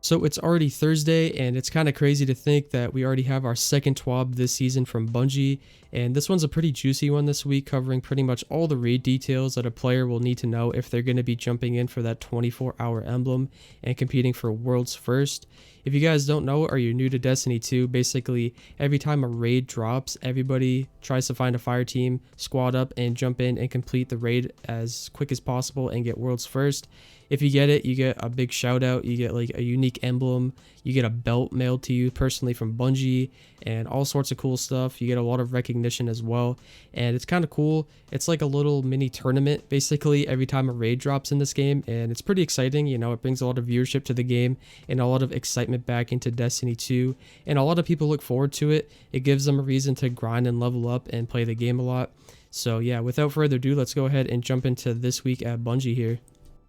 So it's already Thursday, and it's kind of crazy to think that we already have our second TWAB this season from Bungie, and this one's a pretty juicy one this week, covering pretty much all the raid details that a player will need to know if they're going to be jumping in for that 24-hour emblem and competing for World's First. If you guys don't know or you're new to Destiny 2, basically every time a raid drops, everybody tries to find a fire team, squad up, and jump in and complete the raid as quick as possible and get World's First. If you get it, you get a big shout out, you get like a unique emblem, you get a belt mailed to you personally from Bungie, and all sorts of cool stuff. You get a lot of recognition as well, and it's kind of cool. It's like a little mini tournament basically every time a raid drops in this game, and it's pretty exciting. You know, it brings a lot of viewership to the game and a lot of excitement back into Destiny 2, and a lot of people look forward to it. It gives them a reason to grind and level up and play the game a lot. So yeah, without further ado, let's go ahead and jump into this week at Bungie here.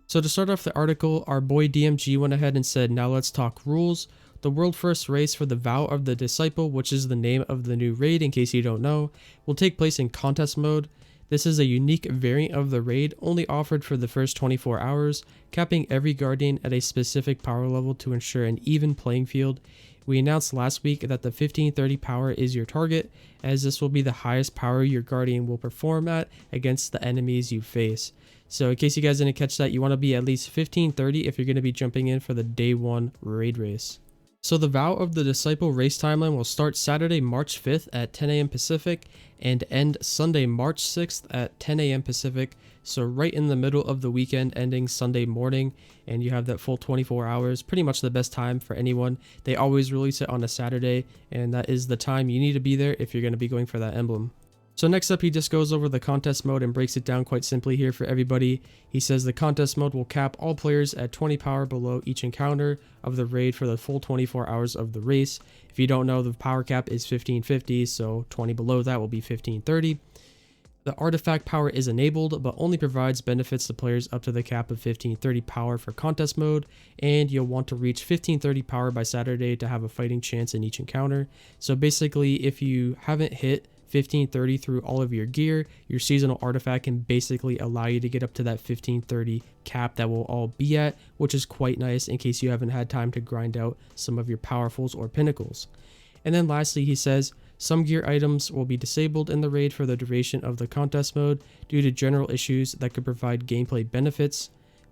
So to start off the article, our boy DMG went ahead and said, now let's talk rules. The world first race for the Vow of the Disciple, which is the name of the new raid in case you don't know, will take place in contest mode. This is a unique variant of the raid only offered for the first 24 hours, capping every guardian at a specific power level to ensure an even playing field. We announced last week that the 1530 power is your target, as this will be the highest power your guardian will perform at against the enemies you face. So in case you guys didn't catch that, you want to be at least 1530 if you're going to be jumping in for the day 1 raid race. So the Vow of the Disciple race timeline will start Saturday, March 5th at 10 a.m. Pacific and end Sunday, March 6th at 10 a.m. Pacific. So right in the middle of the weekend, ending Sunday morning, and you have that full 24 hours, pretty much the best time for anyone. They always release it on a Saturday, and that is the time you need to be there if you're going to be going for that emblem. So next up, he just goes over the contest mode and breaks it down quite simply here for everybody. He says the contest mode will cap all players at 20 power below each encounter of the raid for the full 24 hours of the race. If you don't know, the power cap is 1550, so 20 below that will be 1530. The artifact power is enabled, but only provides benefits to players up to the cap of 1530 power for contest mode, and you'll want to reach 1530 power by Saturday to have a fighting chance in each encounter. So basically, if you haven't hit 1530 through all of your gear, your seasonal artifact can basically allow you to get up to that 1530 cap that we'll all be at, which is quite nice in case you haven't had time to grind out some of your powerfuls or pinnacles. And then lastly, he says some gear items will be disabled in the raid for the duration of the contest mode due to general issues that could provide gameplay benefits.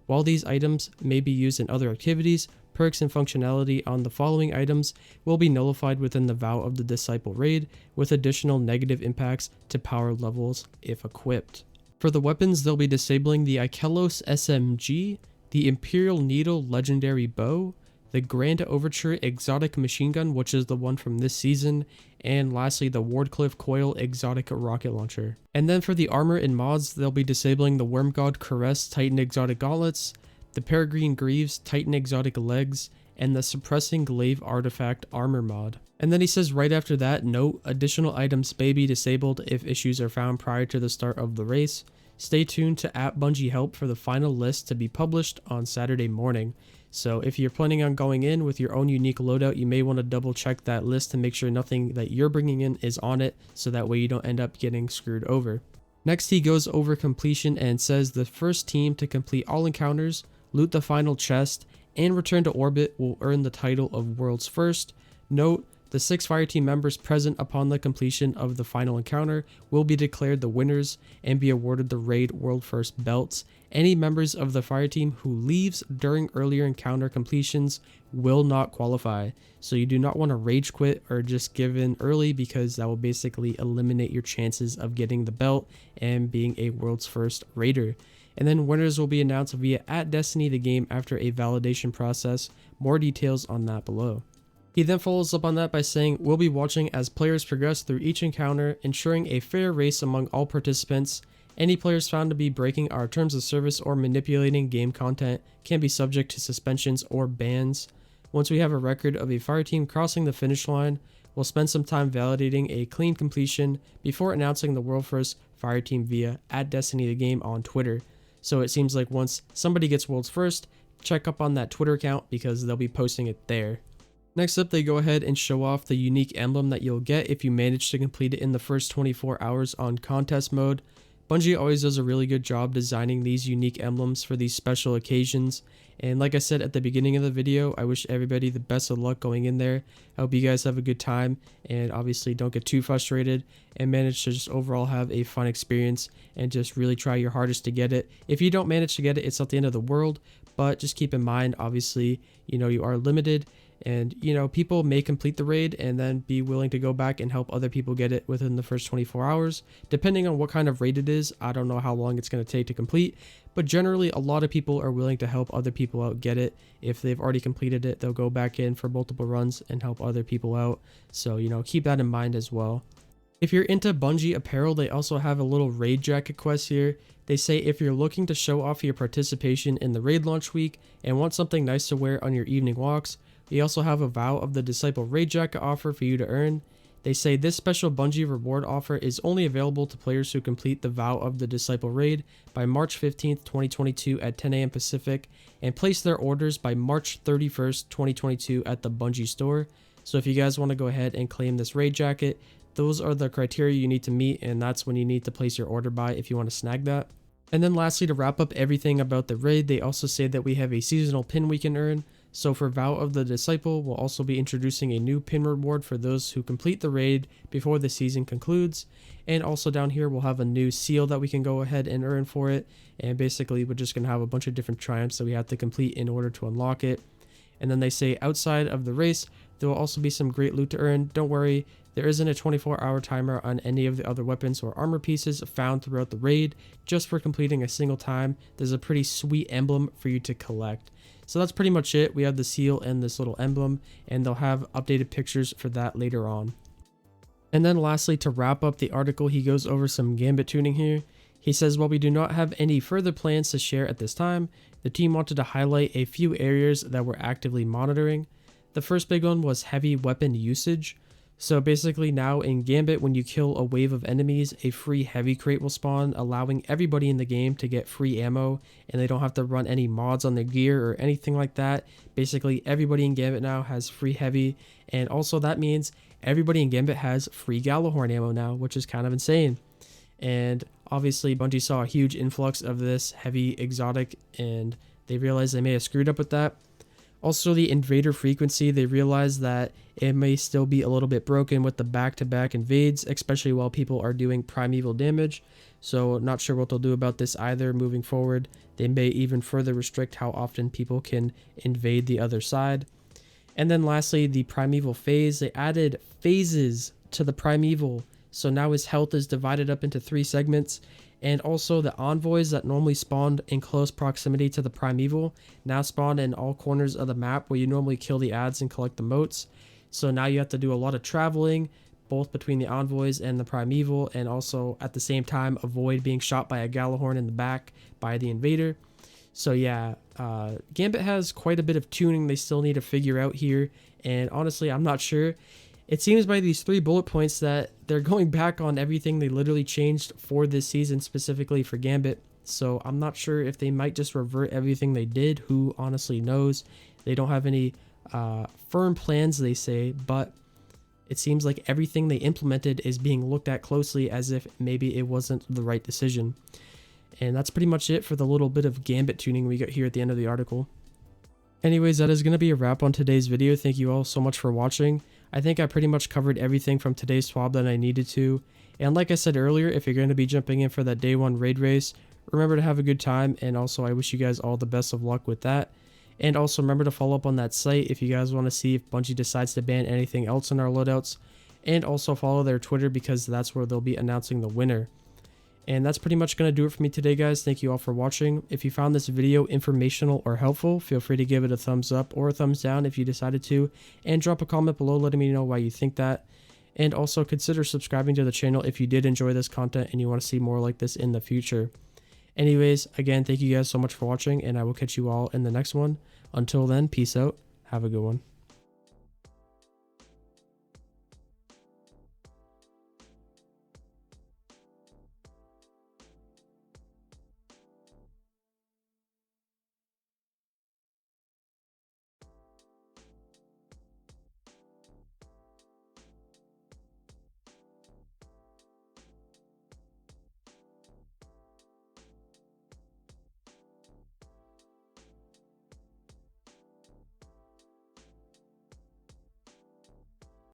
While these items may be used in other activities, perks and functionality on the following items will be nullified within the Vow of the Disciple raid, with additional negative impacts to power levels if equipped. For the weapons, they'll be disabling the Ikelos SMG, the Imperial Needle Legendary Bow, the Grand Overture Exotic Machine Gun, which is the one from this season, and lastly the Wardcliff Coil Exotic Rocket Launcher. And then for the armor and mods, they'll be disabling the Wormgod Caress Titan Exotic Gauntlets, the Peregrine Greaves Titan Exotic Legs, and the Suppressing Glaive Artifact Armor mod. And then he says right after that, note, additional items may be disabled if issues are found prior to the start of the race. Stay tuned to @Bungie Help for the final list to be published on Saturday morning. So if you're planning on going in with your own unique loadout, you may want to double check that list to make sure nothing that you're bringing in is on it, so that way you don't end up getting screwed over. Next, he goes over completion and says the first team to complete all encounters, loot the final chest, and return to orbit will earn the title of World's First. Note, the 6 fireteam members present upon the completion of the final encounter will be declared the winners and be awarded the Raid World First belts. Any members of the fireteam who leaves during earlier encounter completions will not qualify. So you do not want to rage quit or just give in early, because that will basically eliminate your chances of getting the belt and being a World's First Raider. And then winners will be announced via @Destiny the game after a validation process. More details on that below. He then follows up on that by saying, we'll be watching as players progress through each encounter, ensuring a fair race among all participants. Any players found to be breaking our terms of service or manipulating game content can be subject to suspensions or bans. Once we have a record of a fireteam crossing the finish line, we'll spend some time validating a clean completion before announcing the world first fireteam via @Destiny the game on Twitter. So it seems like once somebody gets world's first, check up on that Twitter account because they'll be posting it there. Next up, they go ahead and show off the unique emblem that you'll get if you manage to complete it in the first 24 hours on contest mode. Bungie always does a really good job designing these unique emblems for these special occasions, And like I said at the beginning of the video, I wish everybody the best of luck going in there. I hope you guys have a good time and obviously don't get too frustrated and manage to just overall have a fun experience and just really try your hardest to get it. If you don't manage to get it, it's not the end of the world, but just keep in mind, obviously, you are limited. And, people may complete the raid and then be willing to go back and help other people get it within the first 24 hours. Depending on what kind of raid it is, I don't know how long it's going to take to complete. But generally, a lot of people are willing to help other people out get it. If they've already completed it, they'll go back in for multiple runs and help other people out. So, keep that in mind as well. If you're into Bungie apparel, they also have a little raid jacket quest here. They say if you're looking to show off your participation in the raid launch week and want something nice to wear on your evening walks, we also have a Vow of the Disciple raid jacket offer for you to earn. They say this special Bungie reward offer is only available to players who complete the Vow of the Disciple raid by March 15th, 2022 at 10 a.m. Pacific and place their orders by March 31st, 2022 at the Bungie store. So if you guys want to go ahead and claim this raid jacket, those are the criteria you need to meet, and that's when you need to place your order by if you want to snag that. And then lastly, to wrap up everything about the raid, they also say that we have a seasonal pin we can earn. So for Vow of the Disciple, we'll also be introducing a new pin reward for those who complete the raid before the season concludes. And also down here, we'll have a new seal that we can go ahead and earn for it. And basically, we're just going to have a bunch of different triumphs that we have to complete in order to unlock it. And then they say outside of the race, there will also be some great loot to earn. Don't worry, there isn't a 24-hour timer on any of the other weapons or armor pieces found throughout the raid. Just for completing a single time, there's a pretty sweet emblem for you to collect. So that's pretty much it. We have the seal and this little emblem, and they'll have updated pictures for that later on. And then lastly, to wrap up the article, he goes over some Gambit tuning here. He says, while we do not have any further plans to share at this time, the team wanted to highlight a few areas that we're actively monitoring. The first big one was heavy weapon usage. So basically now in Gambit, when you kill a wave of enemies, a free heavy crate will spawn, allowing everybody in the game to get free ammo, and they don't have to run any mods on their gear or anything like that. Basically everybody in Gambit now has free heavy, and also that means everybody in Gambit has free Gallahorn ammo now, which is kind of insane. And obviously Bungie saw a huge influx of this heavy exotic, and they realized they may have screwed up with that. Also, the invader frequency, they realized that it may still be a little bit broken with the back-to-back invades, especially while people are doing primeval damage. So not sure what they'll do about this either moving forward. They may even further restrict how often people can invade the other side. And then lastly, the Primeval Phase. They added phases to the Primeval. So now his health is divided up into 3 segments. And also the envoys that normally spawned in close proximity to the Primeval now spawn in all corners of the map where you normally kill the ads and collect the motes. So now you have to do a lot of traveling both between the envoys and the Primeval, and also at the same time avoid being shot by a Gallahorn in the back by the invader. So yeah, Gambit has quite a bit of tuning they still need to figure out here, and honestly I'm not sure. It seems by these 3 bullet points that they're going back on everything they literally changed for this season specifically for Gambit. So I'm not sure if they might just revert everything they did. Who honestly knows? They don't have any firm plans, they say, but it seems like everything they implemented is being looked at closely as if maybe it wasn't the right decision. And that's pretty much it for the little bit of Gambit tuning we got here at the end of the article. Anyways, that is going to be a wrap on today's video. Thank you all so much for watching. I think I pretty much covered everything from today's TWAB that I needed to. And like I said earlier, if you're going to be jumping in for that day 1 raid race, remember to have a good time. And also, I wish you guys all the best of luck with that. And also remember to follow up on that site if you guys want to see if Bungie decides to ban anything else in our loadouts. And also follow their Twitter because that's where they'll be announcing the winner. And that's pretty much going to do it for me today, guys. Thank you all for watching. If you found this video informational or helpful, feel free to give it a thumbs up or a thumbs down if you decided to, and drop a comment below letting me know why you think that. And also consider subscribing to the channel if you did enjoy this content and you want to see more like this in the future. Anyways, again, thank you guys so much for watching, and I will catch you all in the next one. Until then, peace out. Have a good one.